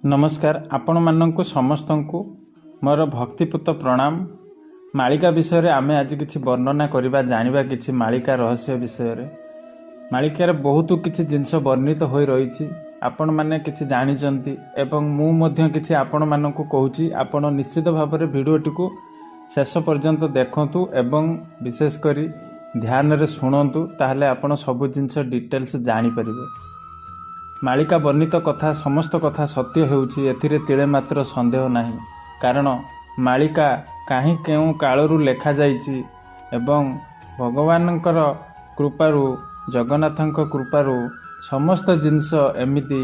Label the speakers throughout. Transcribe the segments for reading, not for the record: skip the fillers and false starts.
Speaker 1: नमस्कार आपण मानक समस्त को मोर भक्तिपूत प्रणाम। मालिका विषय रे आमे आज किछि वर्णना करिबा जानिबा किछि मालिका रहस्य विषय रे। मालिकार बहुत किछि जिंस वर्णित होई रहिछि आपण माने किछि जानिचंती एवं मु मध्य किछि आपण मानक कहूछि। आपण निश्चित भाव रे वीडियोटी को शेष पर्यंत देखंतु एवं विशेष करी ध्यान रे सुनंतु ताहले आपण सब जिंस डिटेल्स जानि परिबे। मालिका वर्णित कथा समस्त कथा सत्य हेउछि एथिरे तिळे मात्र संदेह नाही। कारण मालिका काहे केउ कालरू लेखा जाइछि एवं भगवानंकर कृपारू जगन्नाथंक कृपारू समस्त जिंस एमिति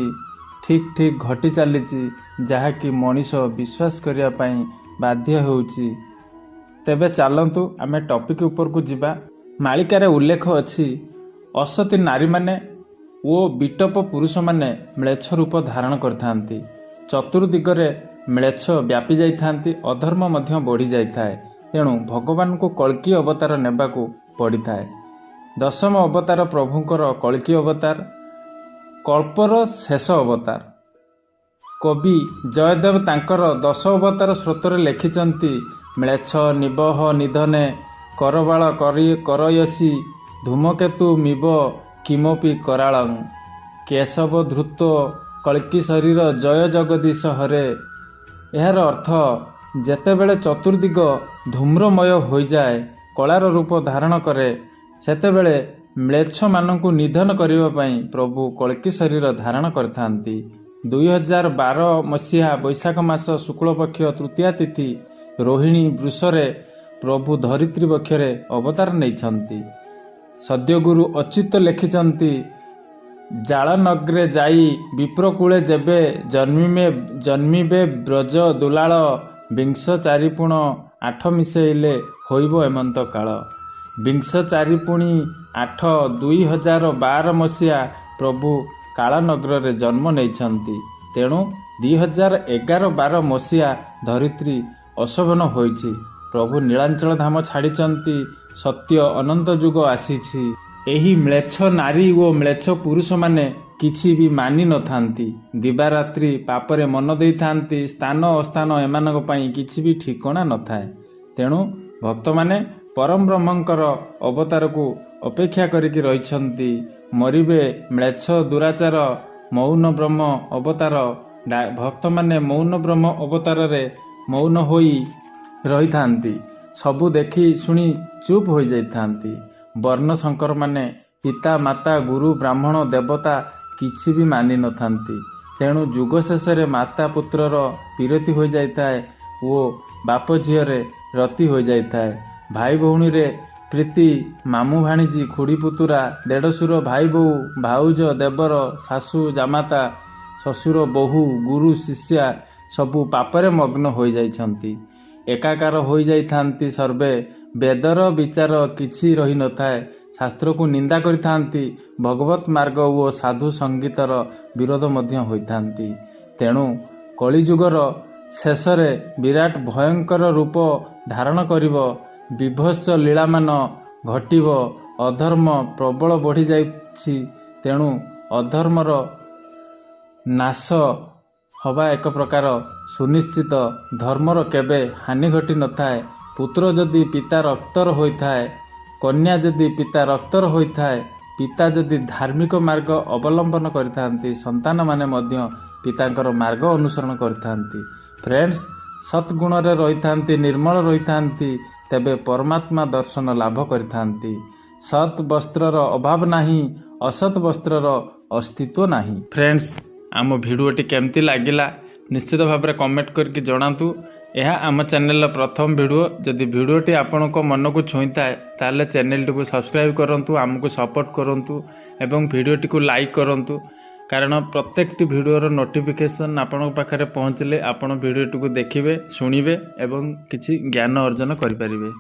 Speaker 1: ठीक ठीक घटी चलीछि जहाँकि मनीष विश्वास करिया पई बाध्य हेउछि। तेबे चलंतु आमे टॉपिक ऊपर को जिबा। मालिकारे उल्लेख अछि असती नारी माने ओ बिटप पुरुष माने म्लेच्छ रूप धारण करथांती। चतुर्दिगरे म्लेच्छ व्यापी जाइथांती, अधर्म मध्य बढ़ी जाइथाए। तेणु भगवान को कल्की अवतार नेबाकू पड़िथाए। दशम अवतार प्रभुंकर कल्की अवतार, कल्पर शेष अवतार। कवि जयदेव तांकर 10 अवतार स्रोतरे लिखिचंती। म्लेच्छ निबह निधने करबाळ करयसी धूमकेतु मिब किमपि कराळं केशव धृत कल्की शरीर जय जगदीश हरे। यार अर्थ जेतेबेले चतुर्दिग धूम्रमय हो जाए, कलार रूप धारण करे, सेतेबेले म्लेच्छ मानकु निधन करिबा पई प्रभु कल्की शरीर धारण करथांती। 2012 मसीहा वैशाख मास शुक्ल पक्ष तृतीया तिथि रोहिणी वृषरे प्रभु धरित्री पक्षरे अवतार नैछंती। सद्यगुरु अच्युत लिखिचंती। जालनग्रे जाई विप्रकूले जेबे जन्मिबे ब्रज दुलाळ विंश चारिपुण 8 मिसेइले होइबो हेमंत काल। विंश चारिपुणी 8 2012 मसीहा प्रभु कालानगर रे जन्म नैछंती। तेणु 2011-12 मसीहा धरित्री अशोभन होइछि। प्रभु नीलांचल धाम छाड़िचंती। सत्य अनंत जुग आसीछि। एही म्लेच्छ नारी ओ म्लेच्छ पुरुष माने किछि भी मानि न थांती। दिवारात्रि पापरे मन देई थांती। स्थान अस्थान एमानक पई किछि भी ठिकणा न थाए। तेणु भक्त माने परम ब्रह्मंकर अवतार को अपेक्षा करिकि रहिछंती। मरिबे म्लेच्छ दुराचार मौन ब्रह्म अवतार। भक्त माने मौन ब्रह्म अवतार रे मौन होई रही थांती। सबु देखी सुनी चुप हो जाइथांती। वर्ण शंकर माने पिता माता गुरु ब्राह्मण देवता किछि भी मानि न थांती। तेणु जुग शेष रे माता पुत्रर पीरति हो जाइथाए ओ बाप झियरे रति हो जाइथाए। भाई भौणी रे प्रीति, मामू भाणीजी खुड़ी पुतुरा देढ़सुर भाई बोऊ भाउज देवर सासू जामाता ससुर बहु गुरु शिष्या सबु पापरे मग्न हो जाइछंती। एकाकार हो जाइथांती। सर्वे वेदर विचार किछि रही न थाए। शास्त्र को निंदा करिथांती। भगवत मार्ग ओ साधु संगीतर विरोध मध्य होइथांती। तेणु कलिजुगर शेष रे विराट भयंकर रूप धारण करिवो। विभत्स लीलामान घटिवो। अधर्म प्रबल बढ़ी जाइछि। तेणु अधर्मर नाश हवा एक प्रकार सुनिश्चित। धर्मर केबे हानि घटी न थाए। पुत्र जदि पिता रक्तर होइथाए, कन्या जदि पिता रक्तर होइथाए, पिता जदि धार्मिक मार्ग अवलंबन करिथांती, संतान माने मध्य पितांकर मार्ग अनुसरण करिथांती। फ्रेंड्स, सत्गुण रे रहिथांती, निर्मल रहिथांती, तेबे परमात्मा दर्शन लाभ करिथांती। सत वस्त्रर अभाव नाही, असत वस्त्रर अस्तित्व नाही। फ्रेंड्स, आम भिडियोटी केमती लागिला निश्चित भाव में कमेंट करके जनातु। यह आम चैनल प्रथम वीडियो। जदि वीडियोटी आपण को मन को छुई थाए ताले चैनल को सब्सक्राइब करंतु, आमको सपोर्ट करंतु एवं वीडियोटी को लाइक करंतु। कारण प्रत्येक वीडियोर नोटिफिकेशन आपण पाखरे पहुँचले आपण वीडियोटी को देखिबे, शुणिबे एवं किछि ज्ञान अर्जन करि परिबे।